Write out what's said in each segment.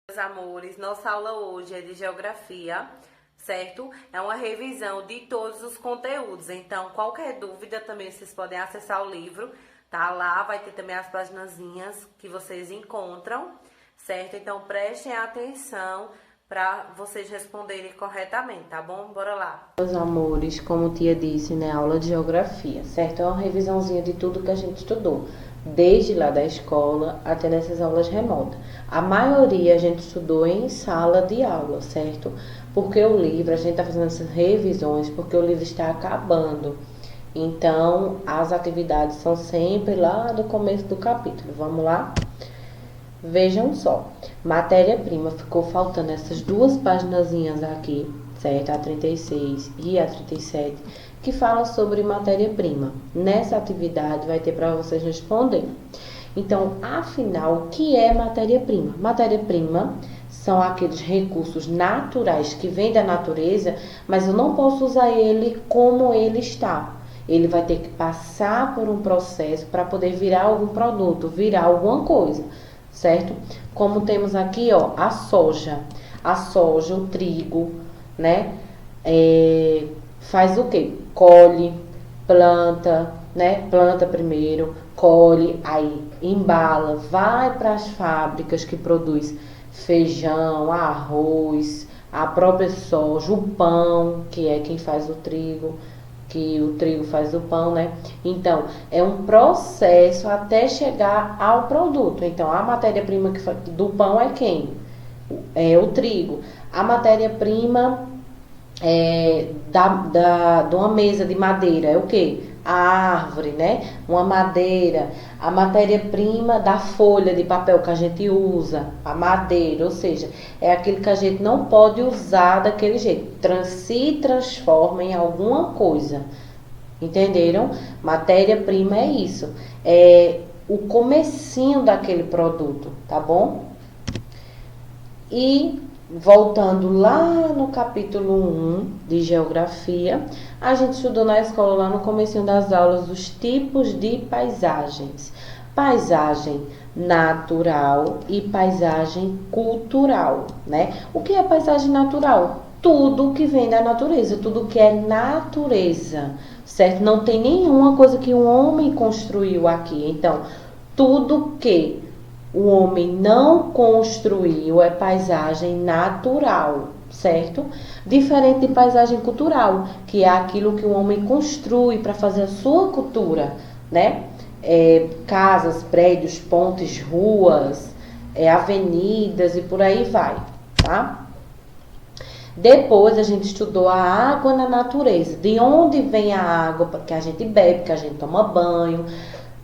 Meus amores, nossa aula hoje é de geografia, certo? É uma revisão de todos os conteúdos. Então, qualquer dúvida também vocês podem acessar o livro, tá? Lá vai ter também as paginazinhas que vocês encontram, certo? Então, prestem atenção para vocês responderem corretamente, tá bom? Bora lá. Meus amores, como tia disse, né, aula de geografia, certo? É uma revisãozinha de tudo que a gente estudou, desde lá da escola até nessas aulas remotas. A maioria a gente estudou em sala de aula, certo? Porque o livro, a gente está fazendo essas revisões porque o livro está acabando. Então, as atividades são sempre lá do começo do capítulo. Vamos lá? Vejam só, matéria-prima, ficou faltando essas duas paginazinhas aqui, certo? A 36 e a 37, que fala sobre matéria-prima. Nessa atividade vai ter para vocês responder. Então, afinal, o que é matéria-prima? Matéria-prima são aqueles recursos naturais que vêm da natureza, mas eu não posso usar ele como ele está. Ele vai ter que passar por um processo para poder virar algum produto, virar alguma coisa, certo? Como temos aqui, ó, a soja. A soja, o trigo, né? Faz o quê? Colhe, planta, né? Planta primeiro, colhe, aí embala, vai para as fábricas que produz feijão, arroz, a própria soja, o pão, que é quem faz o trigo, que o trigo faz o pão, né? Então, é um processo até chegar ao produto. Então, a matéria-prima do pão é quem? É o trigo. A matéria-prima de uma mesa de madeira é o quê? A árvore, né? Uma madeira. A matéria-prima da folha de papel que a gente usa, a madeira, ou seja, é aquilo que a gente não pode usar daquele jeito. Se transforma em alguma coisa. Entenderam? Matéria-prima é isso. É o comecinho daquele produto, tá bom? E voltando lá no capítulo 1 de geografia, a gente estudou na escola lá no comecinho das aulas os tipos de paisagens. Paisagem natural e paisagem cultural, né? O que é paisagem natural? Tudo que vem da natureza, tudo que é natureza, certo? Não tem nenhuma coisa que o homem construiu aqui. Então, tudo que o homem não construiu é paisagem natural, certo? Diferente de paisagem cultural, que é aquilo que o homem construi para fazer a sua cultura, né? Casas, prédios, pontes, ruas, avenidas e por aí vai, tá? Depois a gente estudou a água na natureza, de onde vem a água que a gente bebe, que a gente toma banho.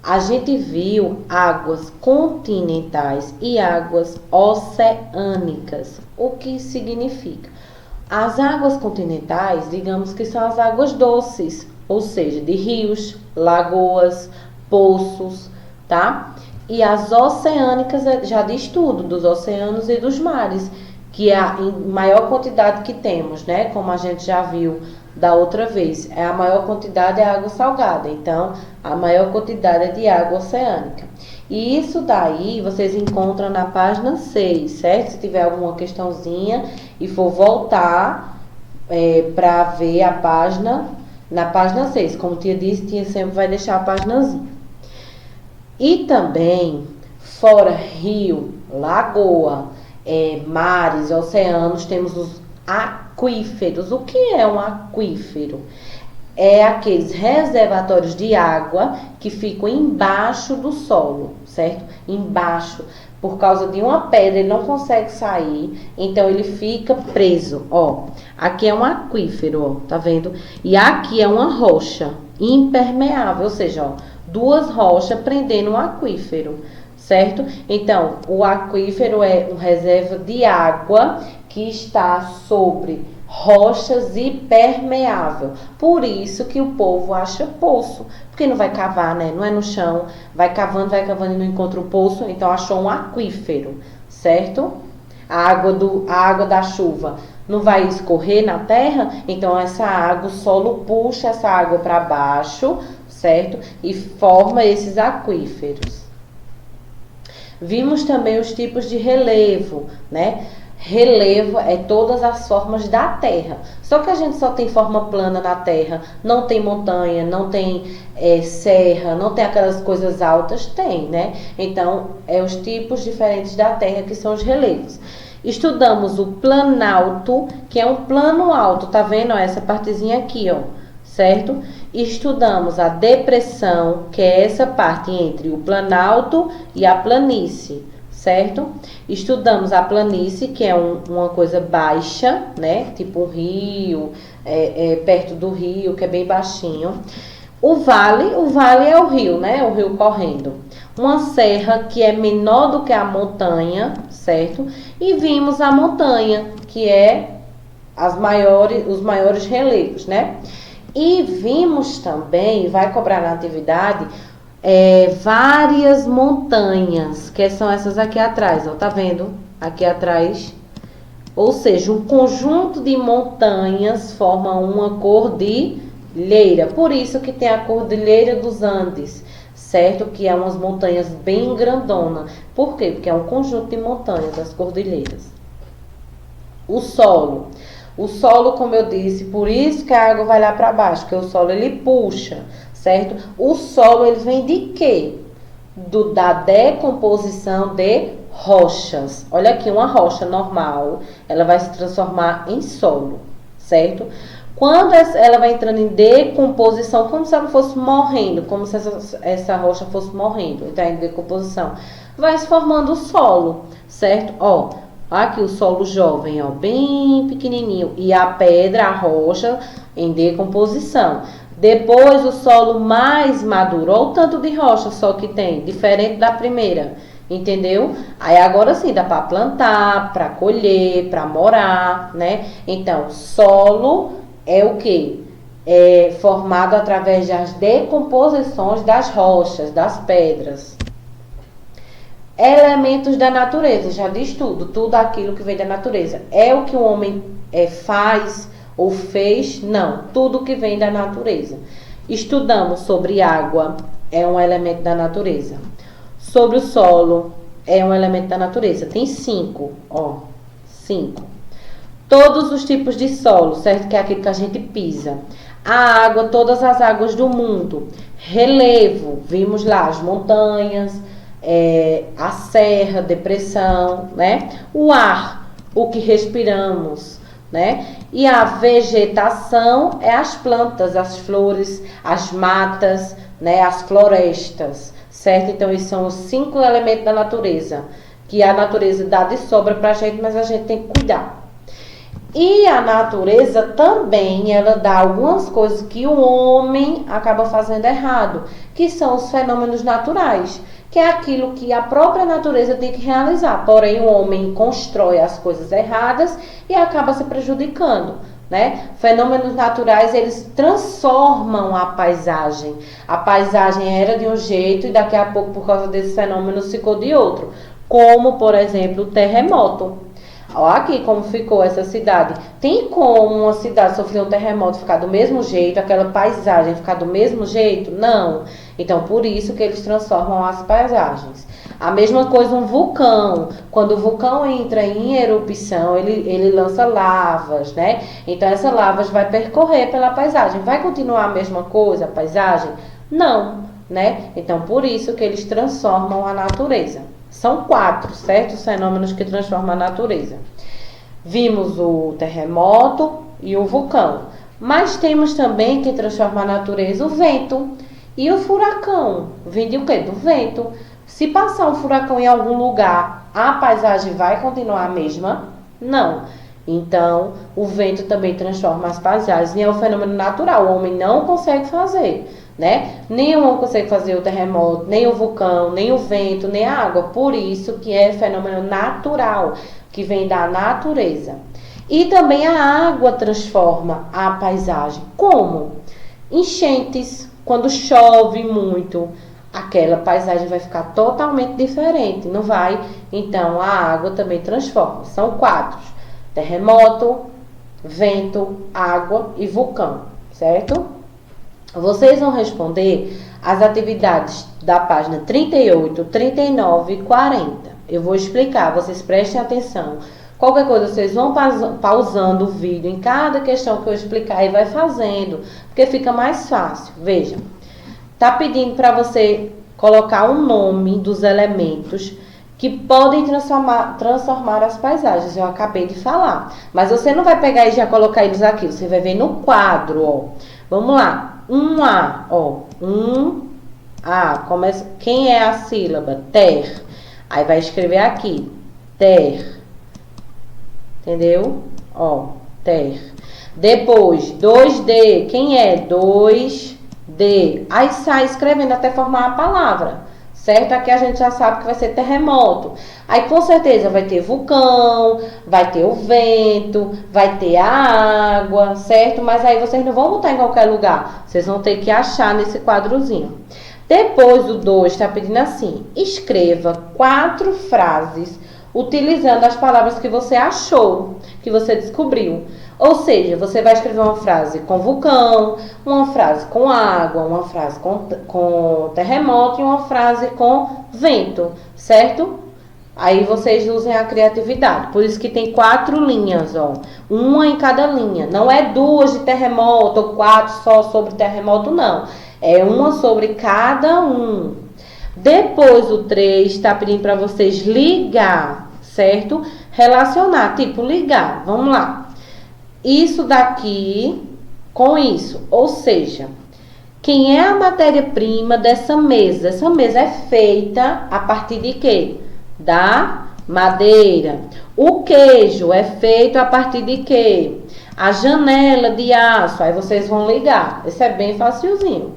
A gente viu águas continentais e águas oceânicas. O que significa? As águas continentais, digamos que são as águas doces, ou seja, de rios, lagoas, poços, tá? E as oceânicas já diz tudo, dos oceanos e dos mares, que é a maior quantidade que temos, né? Como a gente já viu da outra vez, a maior quantidade é água salgada, então a maior quantidade é de água oceânica. E isso daí vocês encontram na página 6, certo? Se tiver alguma questãozinha e for voltar para ver a página, na página 6, como tia disse, tia sempre vai deixar a paginazinha. E também, fora rio, lagoa, mares, oceanos, temos os aquíferos. O que é um aquífero? É aqueles reservatórios de água que ficam embaixo do solo, certo? Embaixo, por causa de uma pedra, ele não consegue sair, então ele fica preso, ó. Aqui é um aquífero, ó, tá vendo? E aqui é uma rocha impermeável, ou seja, ó, duas rochas prendendo um aquífero, certo? Então, o aquífero é uma reserva de água que está sobre rochas e permeável. Por isso que o povo acha poço, porque não vai cavar, né? Não é no chão, vai cavando e não encontra o poço, então achou um aquífero, certo? A água da chuva não vai escorrer na terra, então essa água, o solo puxa essa água para baixo, certo? E forma esses aquíferos. Vimos também os tipos de relevo, né? Relevo é todas as formas da Terra. Só que a gente só tem forma plana na Terra. Não tem montanha, não tem serra, não tem aquelas coisas altas. Tem, né? Então, os tipos diferentes da Terra que são os relevos. Estudamos o planalto, que é um plano alto. Tá vendo? Ó, essa partezinha aqui, ó. Certo? Estudamos a depressão, que é essa parte entre o planalto e a planície. Certo? Estudamos a planície, que é uma coisa baixa, né? Tipo um rio, perto do rio, que é bem baixinho. O vale é o rio, né? O rio correndo. Uma serra que é menor do que a montanha, certo? E vimos a montanha, que é os maiores relevos, né? E vimos também, vai cobrar na atividade, várias montanhas, que são essas aqui atrás, ó, tá vendo? Aqui atrás. Ou seja, um conjunto de montanhas forma uma cordilheira. Por isso que tem a Cordilheira dos Andes, certo? Que é umas montanhas bem grandonas. Por quê? Porque é um conjunto de montanhas, as cordilheiras. O solo, como eu disse, por isso que a água vai lá para baixo, porque o solo ele puxa. Certo? O solo ele vem de quê? Da decomposição de rochas. Olha aqui, uma rocha normal, ela vai se transformar em solo, certo? Quando ela vai entrando em decomposição, como se ela fosse morrendo, como se essa rocha fosse morrendo, está em decomposição, vai se formando o solo, certo? Ó, aqui o solo jovem, ó, bem pequenininho, e a pedra, a rocha, em decomposição. Depois o solo mais maduro, olha o tanto de rocha só que tem, diferente da primeira, entendeu? Aí agora sim, dá para plantar, para colher, para morar, né? Então, solo é o quê? É formado através das decomposições das rochas, das pedras. Elementos da natureza, já diz tudo aquilo que vem da natureza. É o que o homem faz ou fez? Não, tudo que vem da natureza. Estudamos sobre água, é um elemento da natureza. Sobre o solo, é um elemento da natureza. Tem 5, ó, 5. Todos os tipos de solo, certo? Que é aquilo que a gente pisa. A água, todas as águas do mundo. Relevo, vimos lá as montanhas, a serra, depressão, né? O ar, o que respiramos, né? E a vegetação é as plantas, as flores, as matas, né? As florestas, certo? Então, esses são os 5 elementos da natureza, que a natureza dá de sobra pra gente, mas a gente tem que cuidar. E a natureza também, ela dá algumas coisas que o homem acaba fazendo errado, que são os fenômenos naturais, que é aquilo que a própria natureza tem que realizar. Porém, o homem constrói as coisas erradas e acaba se prejudicando, né? Fenômenos naturais, eles transformam a paisagem. A paisagem era de um jeito e daqui a pouco, por causa desse fenômeno, ficou de outro. Como, por exemplo, o terremoto. Olha aqui como ficou essa cidade. Tem como uma cidade sofrer um terremoto e ficar do mesmo jeito, aquela paisagem ficar do mesmo jeito? Não. Então, por isso que eles transformam as paisagens. A mesma coisa um vulcão. Quando o vulcão entra em erupção, ele lança lavas, né? Então, essa lavas vai percorrer pela paisagem. Vai continuar a mesma coisa, a paisagem? Não, né? Então, por isso que eles transformam a natureza. São 4, certo? Os fenômenos que transformam a natureza. Vimos o terremoto e o vulcão. Mas temos também que transforma a natureza o vento. E o furacão? Vem de o quê? Do vento. Se passar um furacão em algum lugar, a paisagem vai continuar a mesma? Não. Então, o vento também transforma as paisagens. E é um fenômeno natural. O homem não consegue fazer, né? Nem o homem consegue fazer o terremoto, nem o vulcão, nem o vento, nem a água. Por isso que é fenômeno natural, que vem da natureza. E também a água transforma a paisagem. Como? Enchentes. Quando chove muito, aquela paisagem vai ficar totalmente diferente, não vai? Então, a água também transforma. São 4. Terremoto, vento, água e vulcão, certo? Vocês vão responder as atividades da página 38, 39 e 40. Eu vou explicar, vocês prestem atenção. Qualquer coisa, vocês vão pausando o vídeo em cada questão que eu explicar e vai fazendo, porque fica mais fácil. Veja, tá pedindo para você colocar um nome dos elementos que podem transformar as paisagens. Eu acabei de falar. Mas você não vai pegar e já colocar eles aqui. Você vai ver no quadro, ó. Vamos lá. 1A, ó. 1A. Começa. Quem é a sílaba? Ter. Aí vai escrever aqui. Ter. Entendeu? Ó. Ter. Depois, 2D. Quem é? 2D. Aí sai escrevendo até formar a palavra. Certo? Aqui a gente já sabe que vai ser terremoto. Aí com certeza vai ter vulcão, vai ter o vento, vai ter a água, certo? Mas aí vocês não vão botar em qualquer lugar. Vocês vão ter que achar nesse quadrozinho. Depois o 2 está pedindo assim: escreva 4 frases utilizando as palavras que você achou, que você descobriu. Ou seja, você vai escrever uma frase com vulcão, uma frase com água, uma frase com terremoto e uma frase com vento, certo? Aí vocês usem a criatividade. Por isso que tem 4 linhas, ó. Uma em cada linha. Não é 2 de terremoto ou 4 só sobre terremoto, não. É uma sobre cada um. Depois o 3 está pedindo para vocês ligar, certo? Relacionar, tipo ligar. Vamos lá. Isso daqui com isso. Ou seja, quem é a matéria-prima dessa mesa? Essa mesa é feita a partir de quê? Da madeira. O queijo é feito a partir de quê? A janela de aço. Aí vocês vão ligar. Esse é bem facilzinho.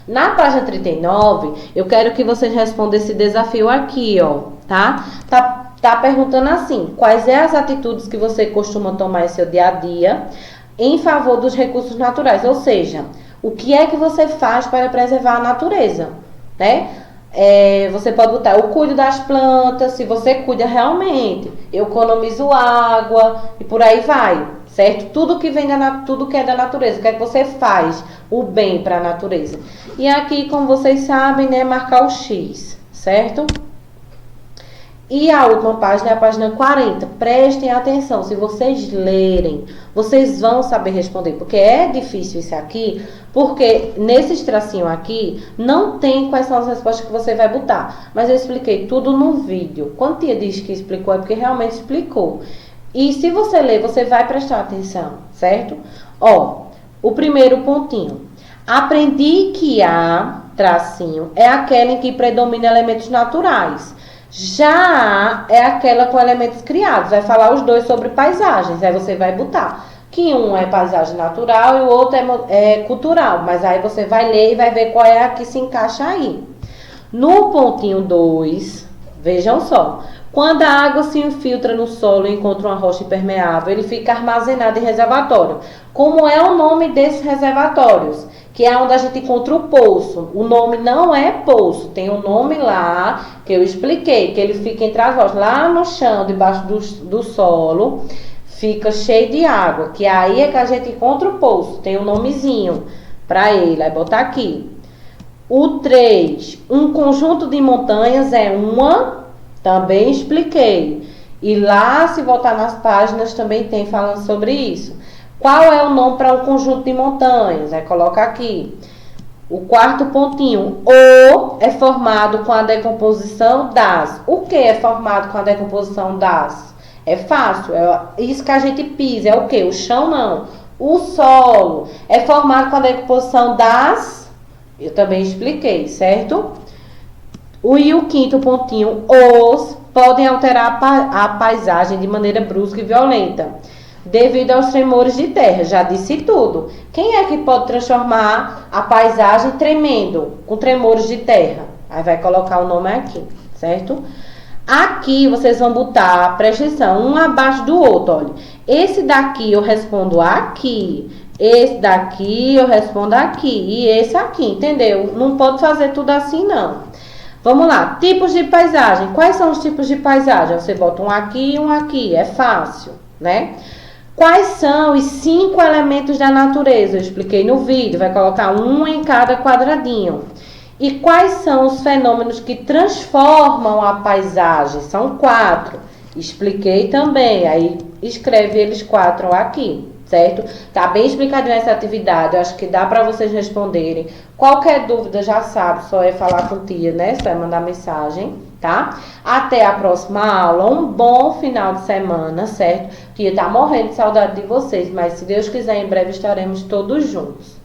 Na página 39, eu quero que vocês respondam esse desafio aqui, ó, tá? Tá perguntando assim: quais é as atitudes que você costuma tomar em seu dia a dia em favor dos recursos naturais? Ou seja, o que é que você faz para preservar a natureza, né? Você pode botar: eu cuido das plantas, se você cuida realmente, eu economizo água e por aí vai, certo? Tudo que é da natureza, o que é que você faz o bem para a natureza? E aqui, como vocês sabem, né, marcar o X, certo? E a última página é a página 40. Prestem atenção, se vocês lerem, vocês vão saber responder, porque é difícil isso aqui, porque nesse tracinho aqui não tem quais são as respostas que você vai botar. Mas eu expliquei tudo no vídeo. Quando tia diz que explicou, é porque realmente explicou. E se você ler, você vai prestar atenção, certo? Ó, o primeiro pontinho. Aprendi que a tracinho é aquela em que predomina elementos naturais. Já é aquela com elementos criados. Vai falar os dois sobre paisagens. Aí você vai botar que um é paisagem natural e o outro é cultural. Mas aí você vai ler e vai ver qual é a que se encaixa aí. No pontinho 2, vejam só. Quando a água se infiltra no solo e encontra uma rocha impermeável, ele fica armazenado em reservatório. Como é o nome desses reservatórios? Que é onde a gente encontra o poço. O nome não é poço, tem um nome lá que eu expliquei, que ele fica entre as rochas, lá no chão, debaixo do solo, fica cheio de água, que aí é que a gente encontra o poço, tem um nomezinho para ele, aí botar aqui. O 3, um conjunto de montanhas é uma, também expliquei. E lá, se voltar nas páginas, também tem falando sobre isso. Qual é o nome para um conjunto de montanhas? Aí coloca aqui. O quarto pontinho. O é formado com a decomposição das. O que é formado com a decomposição das? É fácil. É isso que a gente pisa. É o que? O chão não. O solo é formado com a decomposição das. Eu também expliquei, certo? E o quinto pontinho. Os podem alterar a paisagem de maneira brusca e violenta, devido aos tremores de terra. Já disse tudo. Quem é que pode transformar a paisagem tremendo, com tremores de terra? Aí vai colocar o nome aqui, certo? Aqui vocês vão botar, presta atenção, um abaixo do outro, olha. Esse daqui eu respondo aqui, esse daqui eu respondo aqui e esse aqui, entendeu? Não pode fazer tudo assim, não. Vamos lá, tipos de paisagem. Quais são os tipos de paisagem? Você bota um aqui e um aqui, é fácil, né? Quais são os 5 elementos da natureza? Eu expliquei no vídeo, vai colocar um em cada quadradinho. E quais são os fenômenos que transformam a paisagem? São 4. Expliquei também, aí escreve eles 4 aqui, certo? Tá bem explicadinho essa atividade, eu acho que dá para vocês responderem. Qualquer dúvida já sabe, só é falar com tia, né? Só é mandar mensagem, tá? Até a próxima aula, um bom final de semana, certo? Tia tá morrendo de saudade de vocês, mas se Deus quiser, em breve estaremos todos juntos.